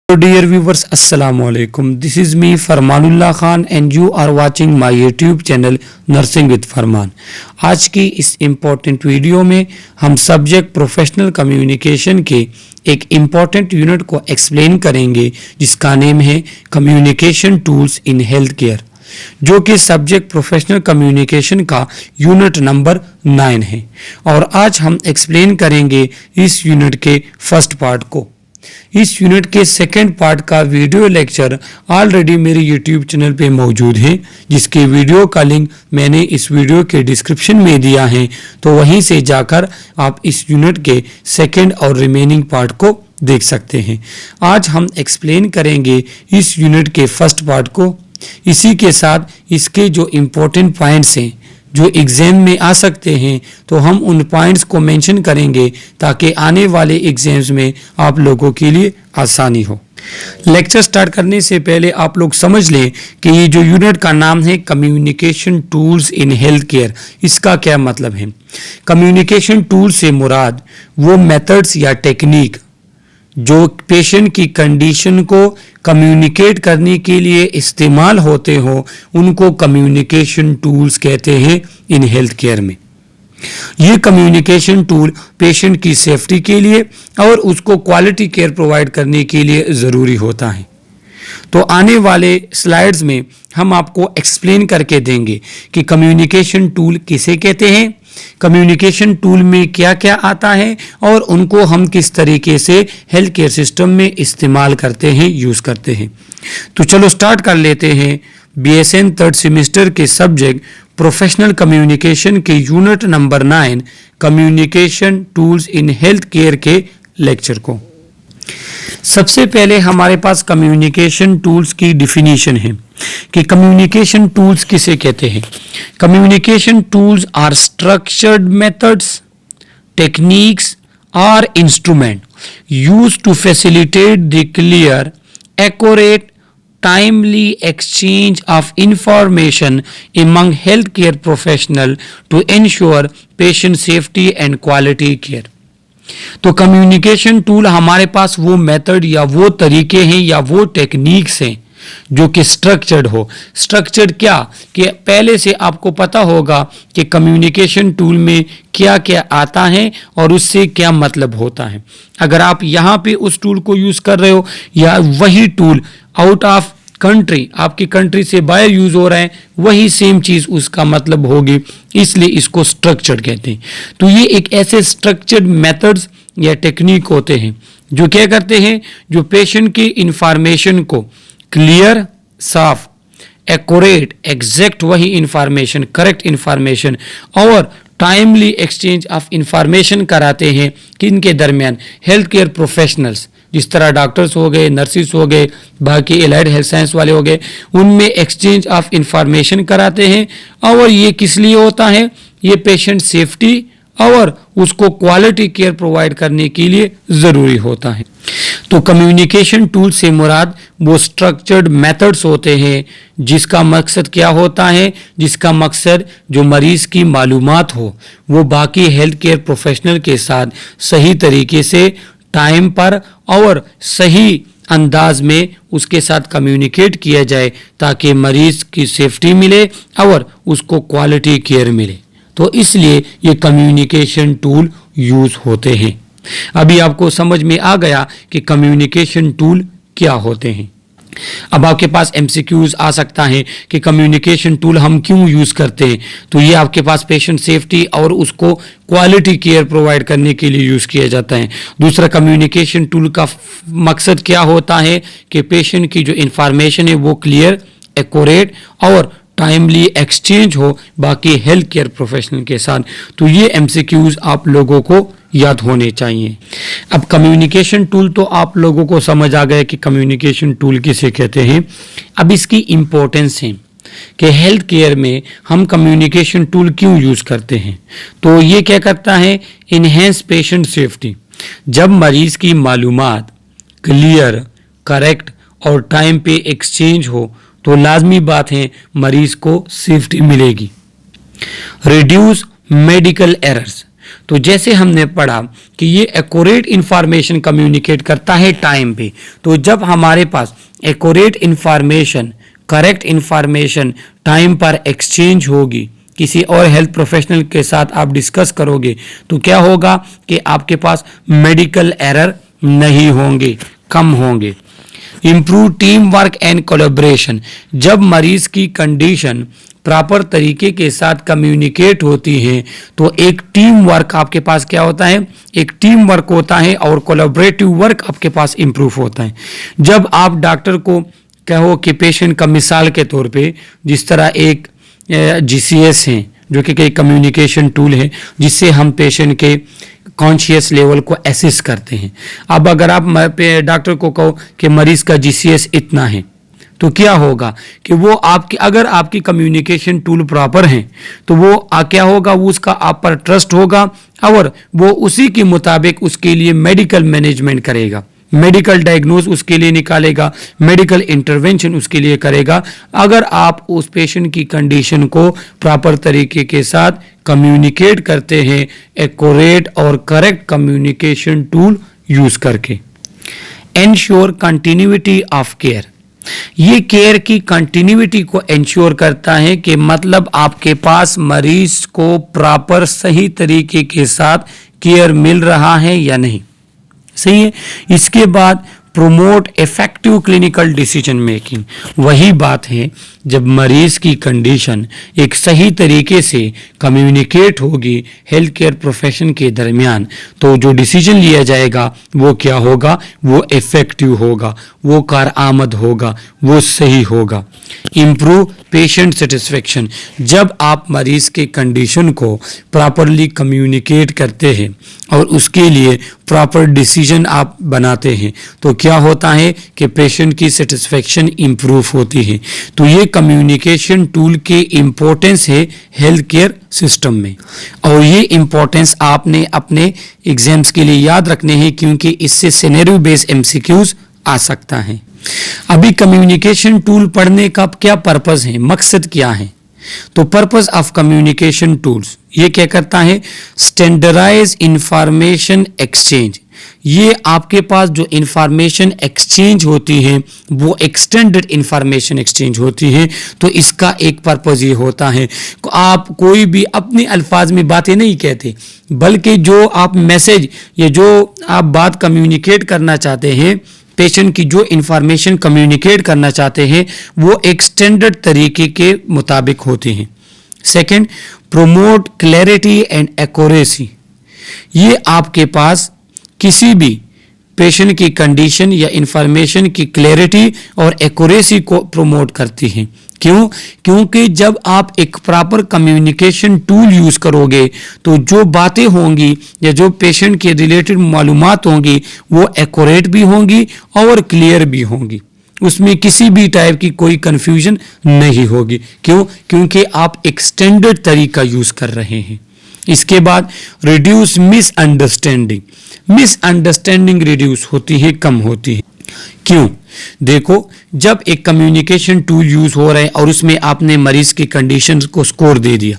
So dear viewers, Assalamu alaikum. This is me Farmanullah Khan and you are watching my YouTube channel Nursing with Farman. आज की इस important video में हम subject professional communication के एक important unit को explain करेंगे जिसका नेम है communication tools in health care, जो कि सब्जेक्ट प्रोफेशनल कम्युनिकेशन का यूनिट नंबर 9 है। और आज हम एक्सप्लेन करेंगे इस यूनिट के फर्स्ट पार्ट को। इस यूनिट के सेकंड पार्ट का वीडियो लेक्चर ऑलरेडी मेरे यूट्यूब चैनल पे मौजूद है, जिसके वीडियो का लिंक मैंने इस वीडियो के डिस्क्रिप्शन में दिया है, तो वहीं से जाकर आप इस यूनिट के सेकंड और रिमेनिंग पार्ट को देख सकते हैं। आज हम एक्सप्लेन करेंगे इस यूनिट के फर्स्ट पार्ट को। इसी के साथ इसके जो इम्पोर्टेंट पॉइंट्स हैं जो एग्जाम में आ सकते हैं, तो हम उन पॉइंट्स को मेंशन करेंगे ताकि आने वाले एग्जाम्स में आप लोगों के लिए आसानी हो। लेक्चर स्टार्ट करने से पहले आप लोग समझ लें कि ये जो यूनिट का नाम है communication tools in health care, इसका क्या मतलब है। कम्युनिकेशन टूल से मुराद वो मेथड्स या टेक्निक जो पेशेंट की कंडीशन को कम्युनिकेट करने के लिए इस्तेमाल होते हो, उनको कम्युनिकेशन टूल्स कहते हैं इन हेल्थ केयर में। ये कम्युनिकेशन टूल पेशेंट की सेफ्टी के लिए और उसको क्वालिटी केयर प्रोवाइड करने के लिए ज़रूरी होता है। तो आने वाले स्लाइड्स में हम आपको एक्सप्लेन करके देंगे कि कम्युनिकेशन टूल किसे कहते हैं, कम्युनिकेशन टूल में क्या क्या आता है और उनको हम किस तरीके से हेल्थ केयर सिस्टम में इस्तेमाल करते हैं, यूज़ करते हैं। तो चलो स्टार्ट कर लेते हैं BSN थर्ड सेमेस्टर के सब्जेक्ट प्रोफेशनल कम्युनिकेशन के unit number 9 communication tools in health care के लेक्चर को। सबसे पहले हमारे पास कम्युनिकेशन टूल्स की डिफिनीशन है कि कम्युनिकेशन टूल्स किसे कहते हैं। Communication tools are structured methods, techniques और instrument used to facilitate the clear, accurate, timely exchange of information among healthcare professionals to ensure patient safety and quality care। तो communication tool हमारे पास वो method या वो तरीके हैं या वो टेक्निक्स हैं जो कि स्ट्रक्चर्ड हो। स्ट्रक्चर्ड क्या कि पहले से आपको पता होगा कि कम्युनिकेशन टूल में क्या क्या आता है और उससे क्या मतलब होता है। अगर आप यहाँ पे उस टूल को यूज़ कर रहे हो या वही टूल आउट ऑफ कंट्री, आपकी कंट्री से बाहर यूज हो रहा है, वही सेम चीज उसका मतलब होगी, इसलिए इसको स्ट्रक्चर्ड कहते हैं। तो ये एक ऐसे स्ट्रक्चर्ड मेथड्स या टेक्निक होते हैं जो क्या करते हैं, जो पेशेंट की इंफॉर्मेशन को क्लियर, साफ, एक्यूरेट, एग्जैक्ट वही इंफॉर्मेशन, करेक्ट इंफॉर्मेशन और टाइमली एक्सचेंज ऑफ इंफॉर्मेशन कराते हैं कि इनके दरमियान हेल्थ केयर प्रोफेशनल्स, जिस तरह डॉक्टर्स हो गए, नर्सिस हो गए, बाकी एलाइड हेल्थ साइंस वाले हो गए, उनमें एक्सचेंज ऑफ इंफॉर्मेशन कराते हैं। और ये किस लिए होता है, ये पेशेंट सेफ्टी और उसको क्वालिटी केयर प्रोवाइड करने के लिए ज़रूरी होता है। तो कम्युनिकेशन टूल से मुराद वो स्ट्रक्चर्ड मेथड्स होते हैं जिसका मकसद क्या होता है, जिसका मकसद जो मरीज़ की मालूमात हो वो बाकी हेल्थ केयर प्रोफेशनल के साथ सही तरीके से, टाइम पर और सही अंदाज में उसके साथ कम्युनिकेट किया जाए ताकि मरीज़ की सेफ्टी मिले और उसको क्वालिटी केयर मिले। तो इसलिए ये कम्युनिकेशन टूल यूज़ होते हैं। अभी आपको समझ में आ गया कि कम्युनिकेशन टूल क्या होते हैं। अब आपके पास MCQs आ सकता है कि कम्युनिकेशन टूल हम क्यों यूज़ करते हैं। तो ये आपके पास पेशेंट सेफ्टी और उसको क्वालिटी केयर प्रोवाइड करने के लिए यूज़ किया जाता है। दूसरा, कम्युनिकेशन टूल का मकसद क्या होता है कि पेशेंट की जो इंफॉर्मेशन है वो क्लियर, एक्यूरेट और टाइमली एक्सचेंज हो बाकी हेल्थ केयर प्रोफेशनल के साथ। तो ये MCQs आप लोगों को याद होने चाहिए। अब कम्युनिकेशन टूल तो आप लोगों को समझ आ गया कि कम्युनिकेशन टूल किसे कहते हैं। अब इसकी इम्पोर्टेंस है कि हेल्थ केयर में हम कम्युनिकेशन टूल क्यों यूज़ करते हैं। तो ये क्या करता है, इन्हेंस पेशेंट सेफ्टी। जब मरीज़ की मालूमात क्लियर, करेक्ट और टाइम पे एक्सचेंज हो तो लाजमी बात है मरीज़ को सेफ्टी मिलेगी। रिड्यूस मेडिकल एरर्स, तो जैसे हमने पढ़ा कि ये एक्यूरेट इंफॉर्मेशन कम्युनिकेट करता है टाइम पे, तो जब हमारे पास accurate information, correct information time पर एक्सचेंज होगी, किसी और हेल्थ प्रोफेशनल के साथ आप डिस्कस करोगे, तो क्या होगा कि आपके पास मेडिकल एरर नहीं होंगे, कम होंगे। Improve team work and collaboration, जब मरीज की कंडीशन प्रॉपर तरीके के साथ कम्युनिकेट होती है तो एक टीम वर्क आपके पास क्या होता है, एक टीम वर्क होता है और कोलैबोरेटिव वर्क आपके पास इम्प्रूव होता है। जब आप डॉक्टर को कहो कि पेशेंट का मिसाल के तौर पे, जिस तरह एक GCS है जो कि एक कम्युनिकेशन टूल है जिससे हम पेशेंट के कॉन्शियस लेवल को एसेस करते हैं। अब अगर आप डॉक्टर को कहो कि मरीज का GCS इतना है, तो क्या होगा कि वो आपकी, अगर आपकी कम्युनिकेशन टूल प्रॉपर है तो वो क्या होगा, वो उसका आप पर ट्रस्ट होगा और वो उसी के मुताबिक उसके लिए मेडिकल मैनेजमेंट करेगा, मेडिकल डायग्नोज उसके लिए निकालेगा, मेडिकल इंटरवेंशन उसके लिए करेगा, अगर आप उस पेशेंट की कंडीशन को प्रॉपर तरीके के साथ कम्युनिकेट करते हैं एक्यूरेट और करेक्ट कम्युनिकेशन टूल यूज करके। एंश्योर कंटिन्यूटी ऑफ केयर, ये केयर की कंटिन्यूटी को इंश्योर करता है कि मतलब आपके पास मरीज को प्रॉपर सही तरीके के साथ केयर मिल रहा है या नहीं, सही है। इसके बाद promote effective clinical decision making, वही बात है जब मरीज की कंडीशन एक सही तरीके से कम्युनिकेट होगी हेल्थ केयर प्रोफेशन के दरमियान, तो जो डिसीजन लिया जाएगा वो क्या होगा, वो इफेक्टिव होगा, वो कारआमद होगा, वो सही होगा। इम्प्रूव पेशेंट सेटिस्फेक्शन, जब आप मरीज के कंडीशन को प्रॉपरली कम्युनिकेट करते हैं और उसके लिए प्रॉपर डिसीजन आप बनाते हैं तो क्या होता है कि पेशेंट की सेटिस्फेक्शन इंप्रूव होती है। तो ये कम्युनिकेशन टूल के इम्पोर्टेंस है हेल्थ केयर सिस्टम में, और ये इम्पोर्टेंस आपने अपने एग्जाम्स के लिए याद रखने हैं क्योंकि इससे सिनेरियो बेस्ड MCQs आ सकता है। अभी कम्युनिकेशन टूल पढ़ने का क्या पर्पस है, मकसद क्या है, तो पर्पस ऑफ कम्युनिकेशन टूल्स ये क्या करता है, स्टैंडर्डाइज इंफॉर्मेशन एक्सचेंज, ये आपके पास जो इंफॉर्मेशन एक्सचेंज होती है वो एक्सटेंडेड इंफॉर्मेशन एक्सचेंज होती है। तो इसका एक पर्पस ये होता है आप कोई भी अपने अल्फाज में बातें नहीं कहते, बल्कि जो आप मैसेज या जो आप बात कम्युनिकेट करना चाहते हैं, पेशेंट की जो इंफॉर्मेशन कम्युनिकेट करना चाहते हैं वो एक्सटेंडेड तरीके के मुताबिक होते हैं। Second, promote clarity and accuracy, ये आपके पास किसी भी पेशेंट की कंडीशन या इंफॉर्मेशन की क्लैरिटी और एक्यूरेसी को प्रमोट करती हैं। क्यों? क्योंकि जब आप एक प्रॉपर कम्युनिकेशन टूल यूज करोगे तो जो बातें होंगी या जो पेशेंट के रिलेटेड मालूमात होंगी वो एक्यूरेट भी होंगी और क्लियर भी होंगी, उसमें किसी भी टाइप की कोई कंफ्यूजन नहीं होगी। क्यों? क्योंकि आप एक्सटेंडेड तरीका यूज कर रहे हैं। इसके बाद रिड्यूस मिसअंडरस्टैंडिंग, मिसअंडरस्टैंडिंग रिड्यूस होती है, कम होती है। क्यों? देखो, जब एक कम्युनिकेशन टूल यूज हो रहा है और उसमें आपने मरीज की कंडीशन को स्कोर दे दिया,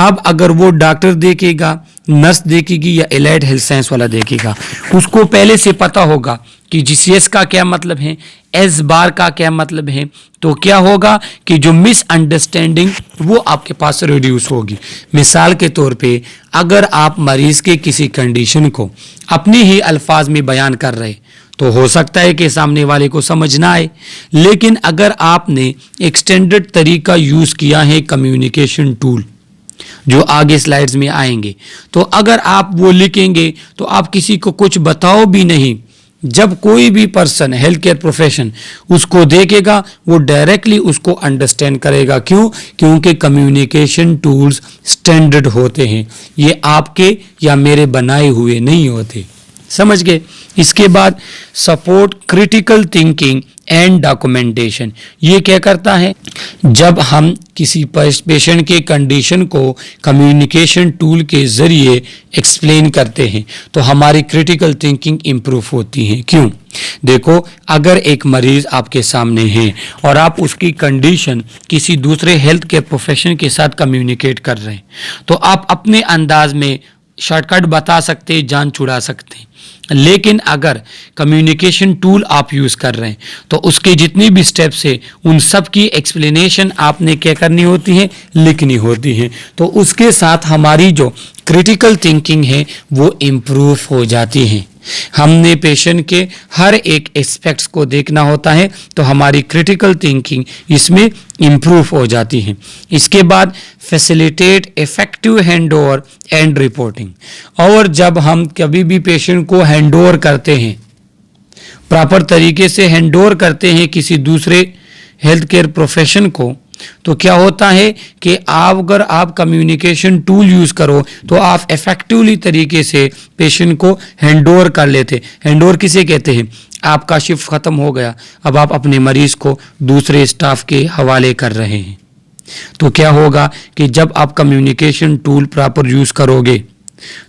अब अगर वो डॉक्टर देखेगा, नर्स देखेगी या एलाइड हेल्थ साइंस वाला देखेगा, उसको पहले से पता होगा कि GCS का क्या मतलब है, S बार का क्या मतलब है, तो क्या होगा कि जो मिसअंडरस्टैंडिंग वो आपके पास रिड्यूस होगी। मिसाल के तौर पे अगर आप मरीज के किसी कंडीशन को अपने ही अल्फाज में बयान कर रहे तो हो सकता है कि सामने वाले को समझ ना आए, लेकिन अगर आपने एक्सटेंडेड तरीका यूज किया है कम्युनिकेशन टूल जो आगे स्लाइड्स में आएंगे, तो अगर आप वो लिखेंगे तो आप किसी को कुछ बताओ भी नहीं, जब कोई भी पर्सन हेल्थ केयर प्रोफेशन उसको देखेगा वो डायरेक्टली उसको अंडरस्टैंड करेगा। क्यों? क्योंकि कम्युनिकेशन टूल्स स्टैंडर्ड होते हैं, ये आपके या मेरे बनाए हुए नहीं होते। समझ गए? इसके बाद support critical thinking and documentation, ये क्या करता है, जब हम किसी पेशेंट के कंडीशन को कम्युनिकेशन टूल के जरिए एक्सप्लेन करते हैं तो हमारी क्रिटिकल थिंकिंग इंप्रूव होती है। क्यों? देखो, अगर एक मरीज आपके सामने है और आप उसकी कंडीशन किसी दूसरे हेल्थ केयर प्रोफेशन के साथ कम्युनिकेट कर रहे हैं तो आप अपने अंदाज में शॉर्टकट बता सकते, जान छुड़ा सकते। लेकिन अगर कम्युनिकेशन टूल आप यूज़ कर रहे हैं तो उसके जितनी भी स्टेप्स है उन सब की एक्सप्लेनेशन आपने क्या करनी होती है, लिखनी होती है। तो उसके साथ हमारी जो क्रिटिकल थिंकिंग है वो इम्प्रूव हो जाती है। हमने पेशेंट के हर एक एस्पेक्ट्स को देखना होता है, तो हमारी क्रिटिकल थिंकिंग इसमें इम्प्रूव हो जाती है। इसके बाद facilitate effective handover and reporting. और जब हम कभी भी पेशेंट को हैंडओवर करते हैं, प्रॉपर तरीके से हैंडओवर करते हैं किसी दूसरे हेल्थ केयर प्रोफेशन को, तो क्या होता है कि अगर आप कम्युनिकेशन टूल यूज़ करो तो आप इफेक्टिवली तरीके से पेशेंट को हैंडओवर कर लेते। हैंडओवर किसे कहते हैं? आपका शिफ्ट ख़त्म हो गया, अब आप अपने मरीज़ को दूसरे स्टाफ के हवाले कर रहे हैं। तो क्या होगा कि जब आप कम्युनिकेशन टूल प्रॉपर यूज़ करोगे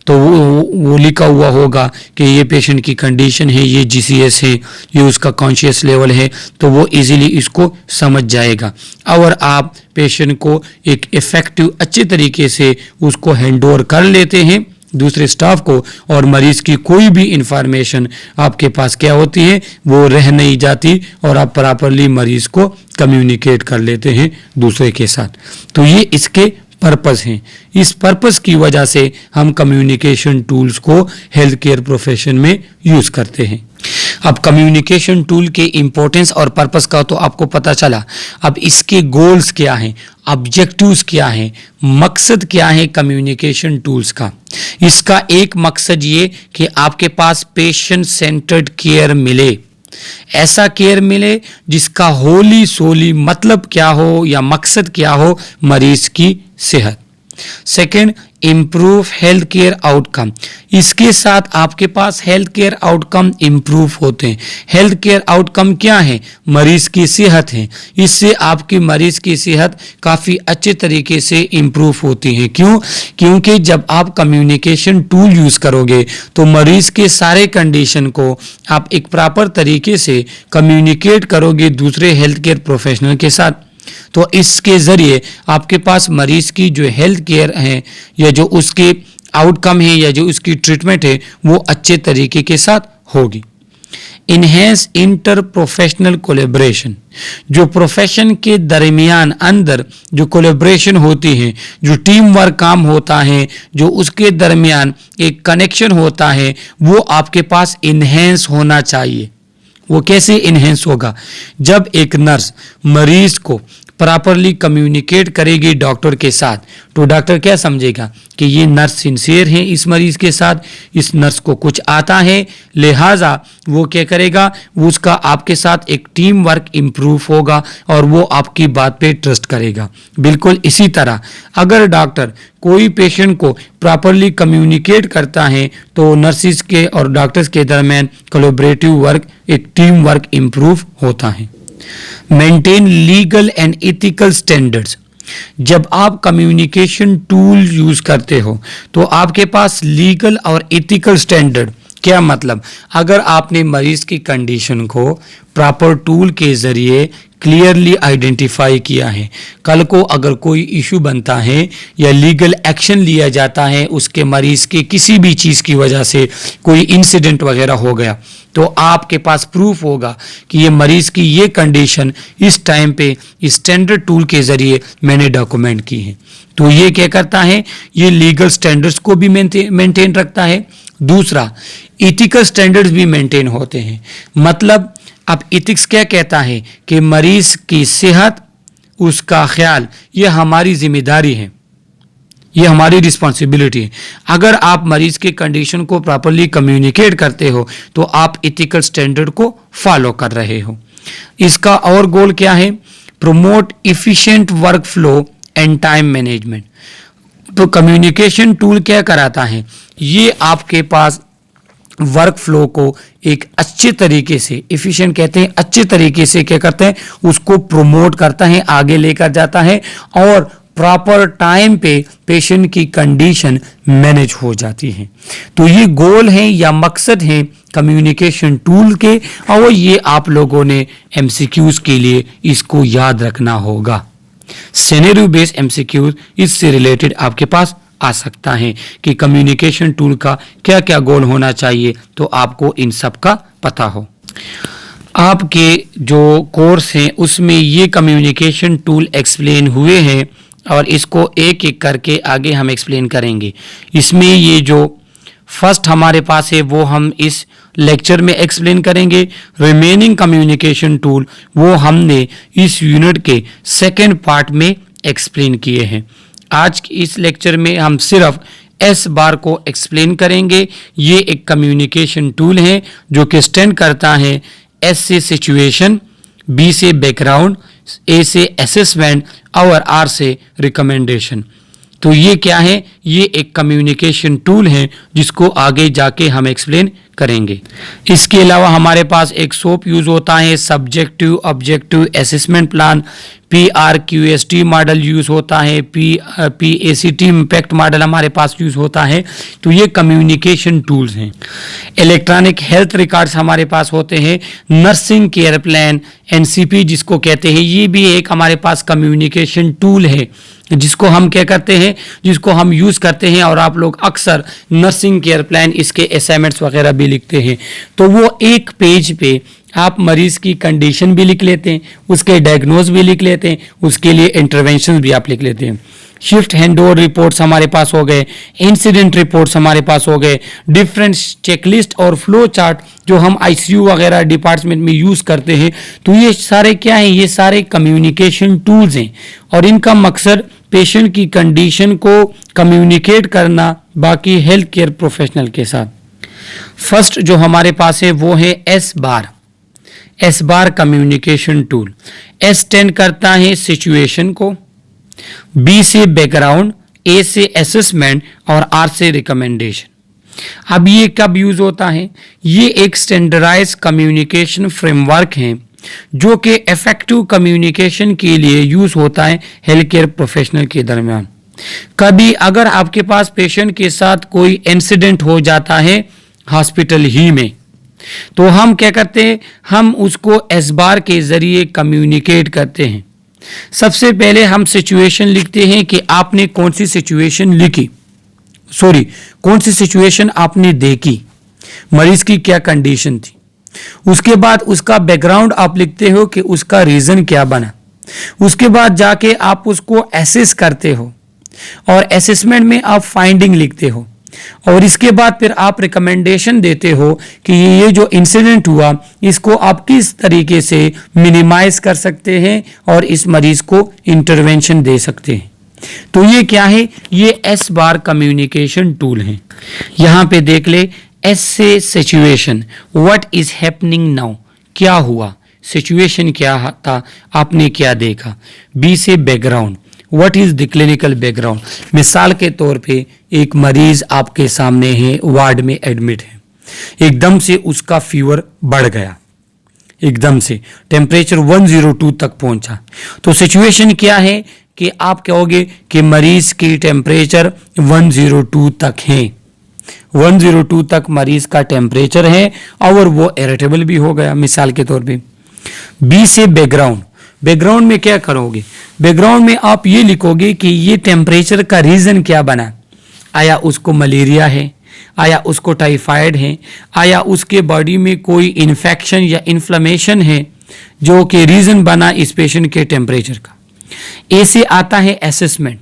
तो वो लिखा हुआ होगा कि ये पेशेंट की कंडीशन है, ये जीसीएस है, ये उसका कॉन्शियस लेवल है, तो वो इजीली इसको समझ जाएगा। और आप पेशेंट को एक इफ़ेक्टिव अच्छे तरीके से उसको हैंडओवर कर लेते हैं दूसरे स्टाफ को, और मरीज़ की कोई भी इंफॉर्मेशन आपके पास क्या होती है, वो रह नहीं जाती, और आप प्रॉपरली मरीज़ को कम्युनिकेट कर लेते हैं दूसरे के साथ। तो ये इसके पर्पस हैं। इस पर्पस की वजह से हम कम्युनिकेशन टूल्स को हेल्थ केयर प्रोफेशन में यूज़ करते हैं। अब कम्युनिकेशन टूल के इम्पोर्टेंस और पर्पस का तो आपको पता चला। अब इसके गोल्स क्या हैं, ऑब्जेक्टिव्स क्या हैं, मकसद क्या है कम्युनिकेशन टूल्स का। इसका एक मकसद ये कि आपके पास पेशेंट सेंटर्ड केयर मिले, ऐसा केयर मिले जिसका होली सोली मतलब क्या हो या मकसद क्या हो, मरीज की सेहत। Second, improve health care outcome. इसके साथ आपके पास हेल्थ केयर आउटकम इम्प्रूव होते हैं। हेल्थ केयर आउटकम क्या है? मरीज की सेहत है। इससे आपकी मरीज की सेहत काफ़ी अच्छे तरीके से इम्प्रूव होती है। क्यों? क्योंकि जब आप कम्युनिकेशन टूल यूज़ करोगे तो मरीज के सारे कंडीशन को आप एक प्रॉपर तरीके से कम्युनिकेट करोगे दूसरे हेल्थ केयर प्रोफेशनल के साथ। तो इसके ज़रिए आपके पास मरीज़ की जो हेल्थ केयर है या जो उसके आउटकम है या जो उसकी ट्रीटमेंट है वो अच्छे तरीके के साथ होगी। Enhance inter professional collaboration. जो प्रोफेशन के दरमियान अंदर जो कोलेब्रेशन होती है, जो टीम वर्क काम होता है, जो उसके दरमियान एक कनेक्शन होता है, वो आपके पास इन्हेंस होना चाहिए। वो कैसे इन्हेंस होगा? जब एक नर्स मरीज को प्रॉपरली कम्युनिकेट करेगी डॉक्टर के साथ, तो डॉक्टर क्या समझेगा कि ये नर्स सिंसियर है इस मरीज के साथ, इस नर्स को कुछ आता है, लिहाजा वो क्या करेगा, उसका आपके साथ एक टीम वर्क इम्प्रूव होगा और वो आपकी बात पे ट्रस्ट करेगा। बिल्कुल इसी तरह अगर डॉक्टर कोई पेशेंट को प्रॉपरली कम्युनिकेट करता है तो नर्सिस के और डॉक्टर्स के दरमियान कोलैबोरेटिव वर्क, एक टीम वर्क इम्प्रूव होता है। Maintain legal and ethical standards. जब आप कम्युनिकेशन टूल यूज करते हो तो आपके पास लीगल और एथिकल स्टैंडर्ड, क्या मतलब? अगर आपने मरीज की कंडीशन को प्रॉपर टूल के जरिए क्लियरली आइडेंटिफाई किया है, कल को अगर कोई इशू बनता है या लीगल एक्शन लिया जाता है, उसके मरीज के किसी भी चीज़ की वजह से कोई इंसिडेंट वगैरह हो गया, तो आपके पास प्रूफ होगा कि ये मरीज की ये कंडीशन इस टाइम पे इस स्टैंडर्ड टूल के ज़रिए मैंने डॉक्यूमेंट की है। तो ये क्या करता है, ये लीगल स्टैंडर्ड्स को भी मेंटेन रखता है। दूसरा, एथिकल स्टैंडर्ड्स भी मेंटेन होते हैं। मतलब अब एथिक्स क्या कहता है कि मरीज की सेहत, उसका ख्याल, ये हमारी जिम्मेदारी है, ये हमारी रिस्पॉन्सिबिलिटी है। अगर आप मरीज की कंडीशन को प्रॉपरली कम्युनिकेट करते हो तो आप एथिकल स्टैंडर्ड को फॉलो कर रहे हो। इसका और गोल क्या है? Promote efficient work flow and time management. तो कम्युनिकेशन टूल क्या कराता है? ये आपके पास वर्क फ्लो को एक अच्छे तरीके से, एफिशिएंट कहते हैं, अच्छे तरीके से क्या करते हैं, उसको प्रमोट करता है, आगे लेकर जाता है और प्रॉपर टाइम पे पेशेंट की कंडीशन मैनेज हो जाती है। तो ये गोल है या मकसद है कम्युनिकेशन टूल के, और ये आप लोगों ने एमसीक्यूज के लिए इसको याद रखना होगा। सिनेरियो बेस्ड एमसीक्यूज इससे रिलेटेड आपके पास आ सकता है कि कम्युनिकेशन टूल का क्या क्या गोल होना चाहिए, तो आपको इन सब का पता हो। आपके जो कोर्स हैं उसमें ये कम्युनिकेशन टूल एक्सप्लेन हुए हैं और इसको एक एक करके आगे हम एक्सप्लेन करेंगे। इसमें ये जो फर्स्ट हमारे पास है वो हम इस लेक्चर में एक्सप्लेन करेंगे। रिमेनिंग कम्युनिकेशन टूल वो हमने इस यूनिट के सेकेंड पार्ट में एक्सप्लेन किए हैं। आज इस लेक्चर में हम सिर्फ एस बार को एक्सप्लेन करेंगे। ये एक कम्युनिकेशन टूल है जो कि स्टैंड करता है एस से सिचुएशन, बी से बैकग्राउंड, ए से असेसमेंट और आर से रिकमेंडेशन। तो ये क्या है? ये एक कम्युनिकेशन टूल है जिसको आगे जाके हम एक्सप्लेन करेंगे। इसके अलावा हमारे पास एक सोप यूज होता है, subjective objective assessment plan, PRQST model use होता है, PACT इम्पैक्ट मॉडल हमारे पास यूज होता है। तो ये कम्युनिकेशन टूल्स हैं। इलेक्ट्रॉनिक हेल्थ रिकॉर्ड्स हमारे पास होते हैं, नर्सिंग केयर प्लान NCP जिसको कहते हैं, ये भी एक हमारे पास कम्युनिकेशन टूल है जिसको हम क्या करते हैं, जिसको हम यूज करते हैं और आप लोग अक्सर नर्सिंग केयर प्लान इसके असाइनमेंट्स वगैरह भी लिखते हैं। तो वो एक पेज पे आप मरीज की कंडीशन भी लिख लेते हैं, उसके डायग्नोज भी लिख लेते हैं, उसके लिए इंटरवेंशन भी आप लिख लेते हैं। शिफ्ट हैंडओवर रिपोर्ट्स हमारे पास हो गए, इंसिडेंट रिपोर्ट्स हमारे पास हो गए, डिफरेंट चेकलिस्ट और फ्लो चार्ट जो हम ICU वगैरह डिपार्टमेंट में यूज करते हैं। तो ये सारे क्या हैं? ये सारे कम्युनिकेशन टूल्स हैं और इनका मकसद पेशेंट की कंडीशन को कम्युनिकेट करना बाकी हेल्थ केयर प्रोफेशनल के साथ। फर्स्ट जो हमारे पास है वो है S bar communication tool. S stand करता है सिचुएशन को, बी से बैकग्राउंड, ए से असेसमेंट और आर से रिकमेंडेशन। अब ये कब यूज होता है? ये एक स्टैंडर्डाइज कम्युनिकेशन फ्रेमवर्क है जो कि इफेक्टिव कम्युनिकेशन के लिए यूज होता है हेल्थ केयर प्रोफेशनल के दरमियान। कभी अगर आपके पास पेशेंट के साथ कोई इंसिडेंट हो जाता है हॉस्पिटल ही में, तो हम क्या करते हैं? हम उसको एस बार के जरिए कम्युनिकेट करते हैं। सबसे पहले हम सिचुएशन लिखते हैं कि आपने कौन सी सिचुएशन कौन सी सिचुएशन आपने देखी, मरीज की क्या कंडीशन थी। उसके बाद उसका बैकग्राउंड आप लिखते हो कि उसका रीजन क्या बना। उसके बाद जाके आप उसको एसेस करते हो और असेसमेंट में आप फाइंडिंग लिखते हो और इसके बाद फिर आप रिकमेंडेशन देते हो कि ये जो इंसिडेंट हुआ इसको आप किस तरीके से मिनिमाइज कर सकते हैं और इस मरीज को इंटरवेंशन दे सकते हैं। तो ये क्या है? ये एस बार कम्युनिकेशन टूल है। यहां पे देख ले, एस से situation, what is happening now, क्या हुआ, सिचुएशन क्या था, आपने क्या देखा। बी से background, what is the clinical background. मिसाल के तौर पे एक मरीज आपके सामने है, वार्ड में एडमिट है, एकदम से उसका फीवर बढ़ गया, एकदम से टेम्परेचर 102 तक पहुंचा। तो सिचुएशन क्या है कि आप कहोगे कि मरीज की टेम्परेचर 102 तक है, 102 तक मरीज का टेम्परेचर है और वो इरिटेबल भी हो गया मिसाल के तौर पे। बी से बैकग्राउंड, बैकग्राउंड में क्या करोगे? बैकग्राउंड में आप ये लिखोगे कि ये टेम्परेचर का रीजन क्या बना। आया उसको मलेरिया है, आया उसको टाइफाइड है, आया उसके बॉडी में कोई इन्फेक्शन या इन्फ्लेमेशन है जो कि रीजन बना इस पेशेंट के टेम्परेचर का। ए से आता है असेसमेंट।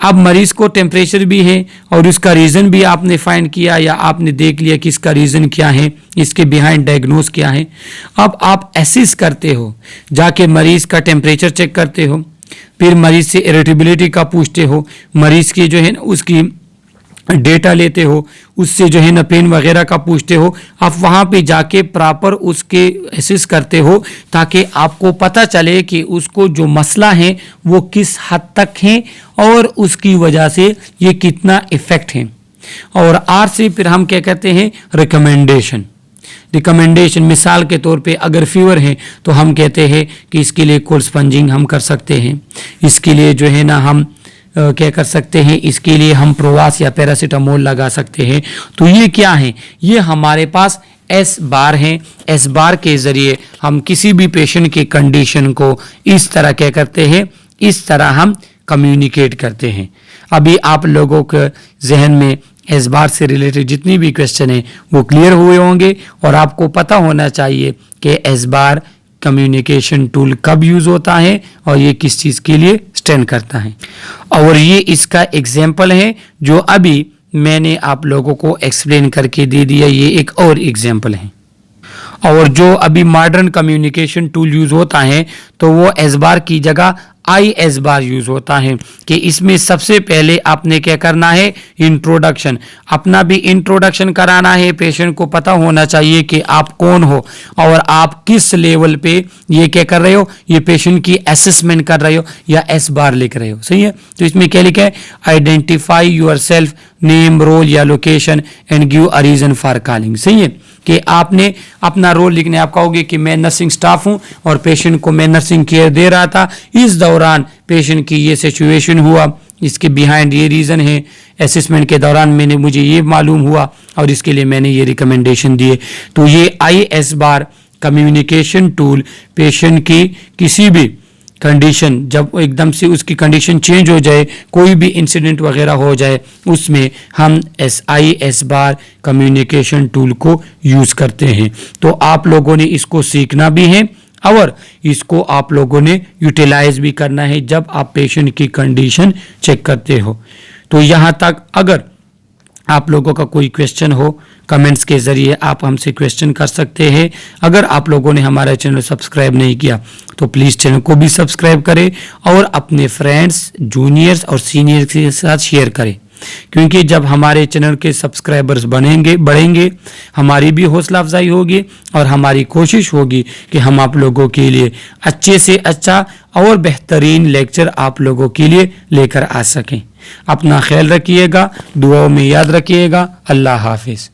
अब मरीज को टेम्परेचर भी है और उसका रीजन भी आपने फाइंड किया या आपने देख लिया कि इसका रीजन क्या है, इसके बिहाइंड डायग्नोज क्या है। अब आप एसेस करते हो, जाके मरीज का टेम्परेचर चेक करते हो, फिर मरीज से इरिटेबिलिटी का पूछते हो, मरीज की जो है ना उसकी डेटा लेते हो, उससे जो है ना पेन वगैरह का पूछते हो। आप वहाँ पे जाके प्रॉपर उसके एसेस करते हो ताकि आपको पता चले कि उसको जो मसला है वो किस हद तक है और उसकी वजह से ये कितना इफेक्ट है। और आर से फिर हम क्या कहते हैं? रिकमेंडेशन। रिकमेंडेशन मिसाल के तौर पे अगर फीवर है तो हम कहते हैं कि इसके लिए कोल्ड स्पंजिंग हम कर सकते हैं, इसके लिए जो है ना हम क्या कर सकते हैं, इसके लिए हम प्रोवास या पैरासीटामोल लगा सकते हैं। तो ये क्या है? ये हमारे पास एस बार है। एस बार के जरिए हम किसी भी पेशेंट की कंडीशन को इस तरह क्या करते हैं, इस तरह हम कम्युनिकेट करते हैं। अभी आप लोगों के जहन में एस बार से रिलेटेड जितनी भी क्वेश्चन है वो क्लियर हुए होंगे और आपको पता होना चाहिए कि एस बार कम्युनिकेशन टूल कब यूज होता है और ये किस चीज के लिए स्टैंड करता है। और ये इसका एग्जाम्पल है जो अभी मैंने आप लोगों को एक्सप्लेन करके दे दिया, ये एक और एग्जाम्पल है। और जो अभी मॉडर्न कम्युनिकेशन टूल यूज होता है तो वो एस बार की जगह आई एस बार यूज होता है कि इसमें सबसे पहले आपने क्या करना है, इंट्रोडक्शन, अपना भी इंट्रोडक्शन कराना है। पेशेंट को पता होना चाहिए कि आप कौन हो और आप किस लेवल पे ये क्या कर रहे हो, ये पेशेंट की असेसमेंट कर रहे हो या एस बार लिख रहे हो। सही है, तो इसमें क्या लिखा है, identify yourself, name, role या location and give a reason for calling. सही है कि आपने अपना रोल लिखने, आप कहोगे कि मैं नर्सिंग स्टाफ हूं और पेशेंट को मैं नर्सिंग केयर दे रहा था, इस दौरान पेशेंट की ये सिचुएशन हुआ, इसके बिहाइंड ये रीज़न है, असेसमेंट के दौरान मुझे ये मालूम हुआ और इसके लिए मैंने ये रिकमेंडेशन दिए। तो ये IS bar communication tool patient की किसी भी कंडीशन, जब एकदम से उसकी कंडीशन चेंज हो जाए, कोई भी इंसिडेंट वगैरह हो जाए, उसमें हम IS बार कम्युनिकेशन टूल को यूज़ करते हैं। तो आप लोगों ने इसको सीखना भी है और इसको आप लोगों ने यूटिलाइज भी करना है जब आप पेशेंट की कंडीशन चेक करते हो। तो यहाँ तक अगर आप लोगों का कोई क्वेश्चन हो, कमेंट्स के ज़रिए आप हमसे क्वेश्चन कर सकते हैं। अगर आप लोगों ने हमारा चैनल सब्सक्राइब नहीं किया तो प्लीज़ चैनल को भी सब्सक्राइब करें और अपने फ्रेंड्स, जूनियर्स और सीनियर्स के साथ शेयर करें, क्योंकि जब हमारे चैनल के सब्सक्राइबर्स बढ़ेंगे, हमारी भी हौसला अफजाई होगी और हमारी कोशिश होगी कि हम आप लोगों के लिए अच्छे से अच्छा और बेहतरीन लेक्चर आप लोगों के लिए लेकर आ सकें। अपना ख्याल रखिएगा, दुआओं में याद रखिएगा। अल्लाह हाफिज़।